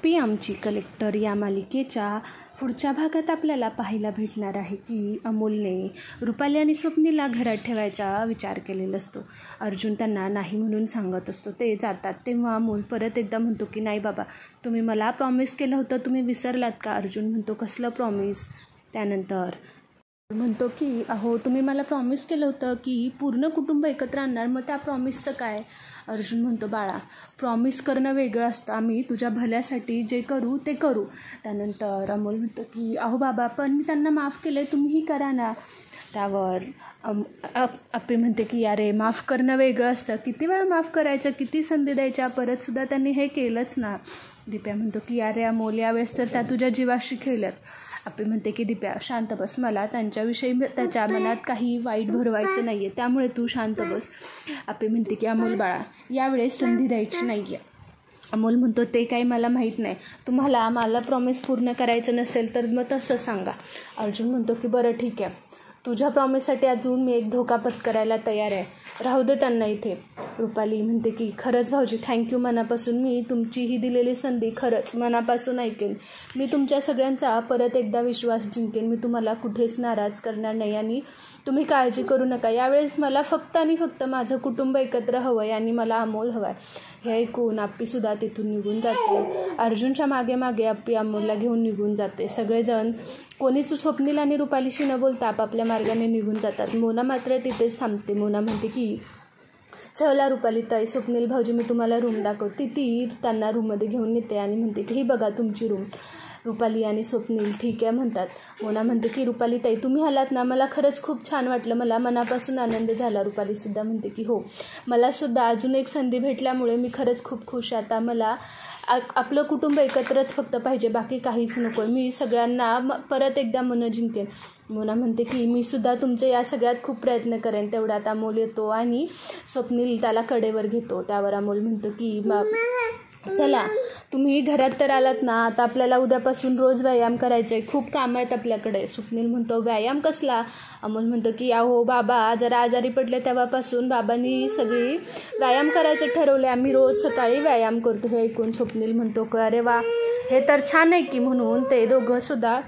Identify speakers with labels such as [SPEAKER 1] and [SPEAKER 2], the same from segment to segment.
[SPEAKER 1] P आमची collector या मालिकेच्या पुढच्या भागात आपल्याला पाहायला भेटणार आहे की अमोलने रुपाली आणि स्वप्नीला घरात ठेवायचा विचार केलेला असतो. अर्जुन त्यांना नाही म्हणून सांगत असतो. ते जातात तेव्हा अमोल परत एकदा म्हणतो की नाही बाबा, तुम्ही मला प्रॉमिस केलं होतं, तुम्ही विसरलात का? अर्जुन म्हणतो कसलं प्रॉमिस? त्यानंतर म्हणतो की अहो, तुम्ही मला प्रॉमिस केलं होतं की पूर्ण कुटुंब एकत्र आणणार, मग त्या प्रॉमिसचं काय? अर्जुन म्हणतो बाळा, प्रॉमिस करणं वेगळं असतं, आम्ही तुझ्या भल्यासाठी जे करू ते करू. त्यानंतर अमोल म्हणतो की अहो बाबा, पण मी त्यांना माफ केलं आहे, तुम्हीही करा ना. त्यावर आपी म्हणते की अरे, माफ करणं वेगळं असतं, किती वेळा माफ करायचं, किती संधी द्यायच्या, परतसुद्धा त्यांनी हे केलंच ना. दिप्या म्हणतो की अरे अमोल, यावेळेस तर त्या तुझ्या जीवाशी खेळल्यात. आपी म्हणते की दिप्या शांत बस, मला त्यांच्याविषयी त्याच्या मनात काही वाईट भरवायचं नाही आहे, त्यामुळे तू शांत बस. आपी म्हणते की अमोल बाळा, यावेळेस संधी द्यायची नाही आहे. अमोल म्हणतो ते काही मला माहीत नाही, तुम्हाला मला प्रॉमिस पूर्ण करायचं नसेल तर मग तसं सांगा. अर्जुन म्हणतो की बरं ठीक आहे, तुझ्या प्रॉमिससाठी अजून मी एक धोका पत्करायला तयार आहे, राहू दे त्यांना इथे. रुपाली म्हणते की खरंच भाऊजी, थँक्यू मनापासून, मी तुमची ही दिलेली संधी खरंच मनापासून ऐकेन. मी तुमच्या सगळ्यांचा परत एकदा विश्वास जिंकेन, मी तुम्हाला कुठेच नाराज करणार नाही आणि तुम्ही काळजी करू नका. यावेळेस मला फक्त आणि फक्त माझं कुटुंब एकत्र हवं आहे आणि मला अमोल हवा आहे. हे ऐकून आप्पीसुद्धा तिथून निघून जाते. अर्जुनच्या मागे मागे आप्पी अमोलला घेऊन निघून जाते. सगळेजण कोणीच स्वप्नील आणि रुपालीशी न बोलता आपापल्या मार्गाने निघून जातात. मोना मात्र तिथेच थांबते. मोना म्हणते की चला रुपाली ताई, स्वप्नील भाऊजी मी तुम्हाला रूम दाखवते. ती त्यांना रूममध्ये घेऊन येते आणि म्हणते की ही बघा तुमची रूम. रुपाली आणि स्वप्नील ठीक आहे म्हणतात. मोना म्हणते की रुपाली ताई, तुम्ही आलात ना, मला खरंच खूप छान वाटलं, मला मनापासून आनंद झाला. रुपालीसुद्धा म्हणते की हो, मलासुद्धा अजून एक संधी भेटल्यामुळे मी खरंच खूप खुश आहे. आता मला आपलं कुटुंब एकत्रच फक्त पाहिजे, बाकी काहीच नको, मी सगळ्यांना परत एकदा मन जिंकेन. मोना म्हणते की मी सुद्धा तुमचे या सगळ्यात खूप प्रयत्न करेन. तेवढ्यात अमोल येतो आणि स्वप्नील त्याला कडेवर घेतो. त्यावर अमोल म्हणतो की चला तुम्ही घरात तर आलात ना, आता आपल्याला उद्यापासून रोज व्यायाम करायचं आहे, खूप कामं आहेत आपल्याकडे. स्वप्नील म्हणतो व्यायाम कसला? अमोल म्हणतो की अहो बाबा जरा आजारी पडले तेव्हापासून बाबांनी सगळी व्यायाम करायचं ठरवले, आम्ही रोज सकाळी व्यायाम करतो. हे ऐकून स्वप्नील म्हणतो की अरे वा, हे तर छान आहे की. म्हणून ते दोघंसुद्धा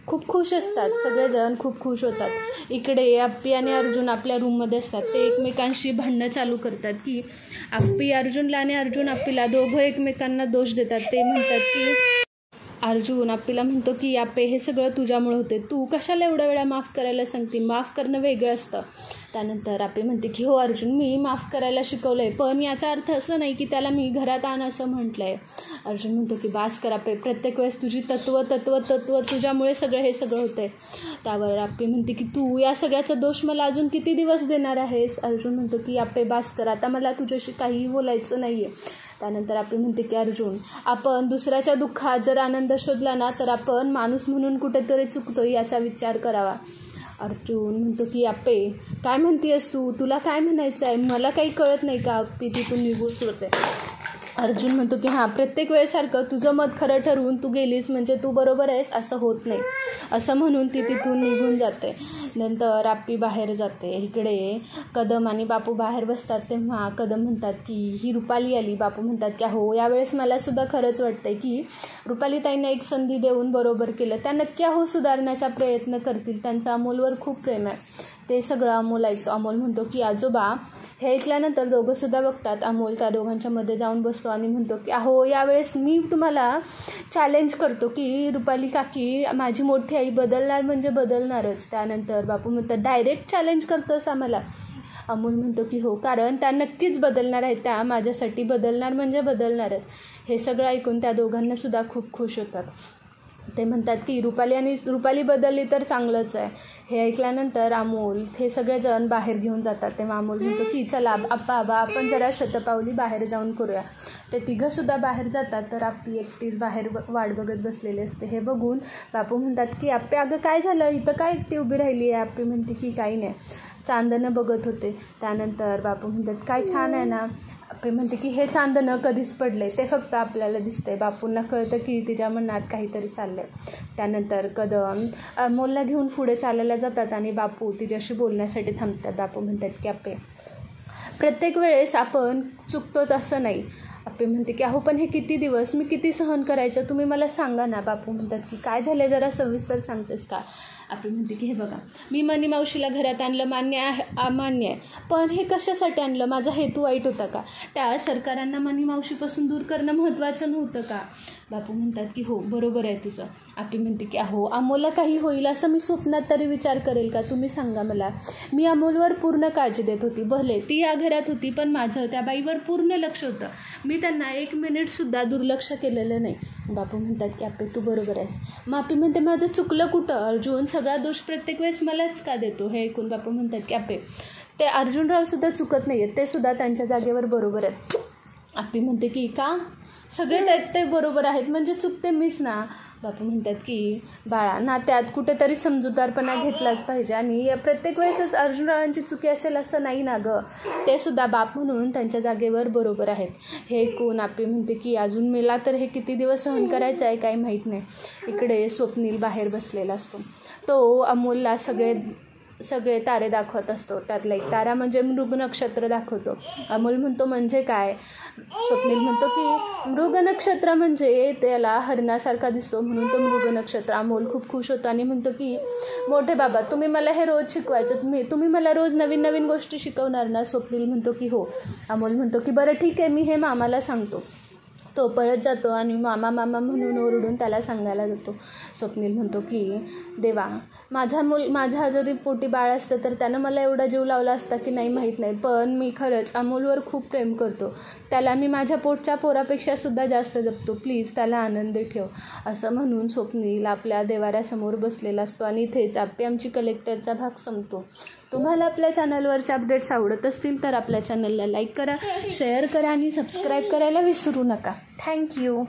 [SPEAKER 1] खूप खुश असतात. सगळेजण खूप खुश होतात. इकडे आप्पी आणि अर्जुन आपल्या रूममध्ये असतात. ते एकमेकांशी भांडणं चालू करतात की आप्पी अर्जुनला आणि अर्जुन आप्पीला, दोघं एकमेकांना दोष देतात. ते म्हणतात की अर्जुन आप्पीला म्हणतो की आप्पे, हे सगळं तुझ्यामुळे होते, तू कशाला एवढ्या वेळा माफ करायला सांगते, माफ करणं वेगळं असतं. त्यानंतर आप्पे म्हणते की हो अर्जुन, मी माफ करायला शिकवलं आहे, पण याचा अर्थ असं नाही की त्याला मी घरात आण असं म्हटलं आहे. अर्जुन म्हणतो की बास कर आप्पे, प्रत्येक वेळेस तुझी तत्व तुझ्यामुळे हे सगळं होतं आहे. त्यावर आप्पे म्हणते की तू या सगळ्याचा दोष मला अजून किती दिवस देणार आहेस? अर्जुन म्हणतो की आप्पे बास कर, आता मला तुझ्याशी काहीही बोलायचं नाही आहे. त्यानंतर आप्पे म्हणते की अर्जुन, आपण दुसऱ्याच्या दुःखात जर आनंद शोधला ना, तर आपण माणूस म्हणून कुठेतरी चुकतो, याचा विचार करावा. अर्जुन म्हणतो की आप्पे काय म्हणतेस तू, तुला काय म्हणायचं आहे, मला काही कळत नाही का? आप्पे तिथून निघून सोडते. अर्जुन म्हणतो की हां, प्रत्येक वेळेसारखं तुझं मत खरं ठरवून तू गेलीस म्हणजे तू बरोबर आहेस असं होत नाही, असं म्हणून ती तिथून निघून जाते. नंतर आप्पी बाहेर जाते. इकडे कदम आणि बापू बाहेर बसतात. तेव्हा कदम म्हणतात की ही रुपाली आली. बापू म्हणतात की हो, यावेळेस मलासुद्धा खरंच वाटतं की रुपाली ताईंना एक संधी देऊन बरोबर केलं, त्या नक्की सुधारण्याचा प्रयत्न करतील, त्यांचं अमोलवर खूप प्रेम आहे. ते सगळं अमोल ऐकतो. अमोल म्हणतो की आजोबा. हे ऐकल्यानंतर दोघंसुद्धा बघतात. अमोल त्या दोघांच्या मध्ये जाऊन बसतो आणि म्हणतो की अहो, यावेळेस मी तुम्हाला चॅलेंज करतो की रुपाली काकी, माझी मोठी आई बदलणार म्हणजे बदलणारच. त्यानंतर बापू म्हणतात डायरेक्ट चॅलेंज करतोस आम्हाला? अमोल म्हणतो की हो, कारण त्या नक्कीच बदलणार आहेत, त्या माझ्यासाठी बदलणार म्हणजे बदलणारच. हे सगळं ऐकून त्या दोघांनासुद्धा खूप खुश होतात. ते म्हणतात की रुपाली बदलली तर चांगलंच आहे. हे ऐकल्यानंतर अमोल हे सगळेजण बाहेर घेऊन जातात. तेव्हा अमोल म्हणतो की चला आबा, आपण जरा शतपावली बाहेर जाऊन करूया. ते तिघंसुद्धा बाहेर जातात. तर आप्पी एकटीच बाहेर वाट बघत बसलेली असते. हे बघून बापू म्हणतात की आप्पे अगं काय झालं, इथं काय एकटी उभी राहिली आहे? आप्पी म्हणते की काही नाही, चांदणं बघत होते. त्यानंतर बापू म्हणतात काय छान आहे ना? आप्पे म्हणते की हे चांदणं कधीच पडले, ते फक्त आपल्याला दिसतंय. बापूंना कळतं की तिच्या मनात काहीतरी चाललंय. त्यानंतर कदम अमोलला घेऊन पुढे चालायला जातात आणि बापू तिच्याशी बोलण्यासाठी थांबतात. बापू म्हणतात की आप्पे, प्रत्येक वेळेस आपण चुकतोच असं नाही, आप्पे म्हणते की अहो पण हे किती दिवस मी किती सहन करायचं, तुम्ही मला सांगा ना. बापू म्हणतात की काय झालं, जरा सविस्तर सांगतेस का. आप्पे म्हणते की हे बघा, मी मनी मावशीला घरात आणलं मान्य आहे, पण हे कशासाठी आणलं, माझा हेतू वाईट होता का, त्या सरकारांना मनी मावशीपासून दूर करणं महत्त्वाचं नव्हतं का. बापू म्हणतात की हो बरोबर आहे तुझं. आप्पे म्हणते की अहो अमोलला काही होईल असं मी स्वप्नात तरी विचार करेल का, तुम्ही सांगा मला. मी अमोलवर पूर्ण काळजी देत होती, भले ती या घरात होती पण माझं त्या बाईवर पूर्ण लक्ष होतं, मी त्यांना 1 मिनिटसुद्धा दुर्लक्ष केलेलं नाही. बापू म्हणतात की आप्पे तू बरोबर आहेस. मग आप्पे म्हणते माझं चुकलं कुठं, अर्जुन सगळा दोष प्रत्येक वेळेस मलाच का देतो. हे ऐकून बापू म्हणतात की आप्पे ते अर्जुनरावसुद्धा चुकत नाही आहेत, ते सुद्धा त्यांच्या जागेवर बरोबर आहेत. आप्पे म्हणते की का, सगळे त्यात ते बरोबर आहेत म्हणजे चुकते मीच ना. बापू म्हणतात की बाळा ना, त्यात कुठेतरी समजूतदारपणा घेतलाच पाहिजे आणि प्रत्येक वेळेसच अर्जुनरावांची चुकी असेल असं नाही ना गं, ते सुद्धा बाप म्हणून त्यांच्या जागेवर बरोबर आहेत. हे ऐकून आप्पे म्हणते की अजून मला तर हे किती दिवस सहन करायचं आहे काही माहीत नाही. इकडे स्वप्नील बाहेर बसलेला असतो, तो अमोलला सगळे तारे दाखवत असतो. त्यातला एक तारा म्हणजे मृग नक्षत्र दाखवतो. अमोल म्हणतो म्हणजे काय. स्वप्नील म्हणतो की मृग नक्षत्र म्हणजे त्याला हरणासारखा दिसतो म्हणून तो मृग नक्षत्र. अमोल खूप खुश होतो आणि म्हणतो की मोठे बाबा तुम्ही मला हे रोज शिकवायचं, तुम्ही मला रोज नवीन नवीन गोष्टी शिकवणार ना. स्वप्नील म्हणतो की हो. अमोल म्हणतो की बरं ठीक आहे, मी हे मामाला सांगतो. तो पळत जातो आणि मामा मामा म्हणून ओरडून त्याला सांगायला जातो. स्वप्नील म्हणतो की देवा, माझा जरी पोटी बाळ असतं तर त्यानं मला एवढा जीव लावला असता की नाही माहीत नाही, पण मी खरंच अमोलवर खूप प्रेम करतो, त्याला मी माझ्या पोटच्या पोरापेक्षा सुद्धा जास्त जपतो, प्लीज त्याला आनंदी ठेव. असं म्हणून स्वप्नील आपल्या देवाऱ्यासमोर बसलेला असतो आणि इथेच आप्पे आमची कलेक्टरचा भाग संपतो. तुम्हाला आपल्या चॅनलवरचे अपडेट्स आवडत असतील तर आपल्या चॅनलला लाईक करा, शेअर करा आणि सबस्क्राईब करायला विसरू नका. थँक्यू.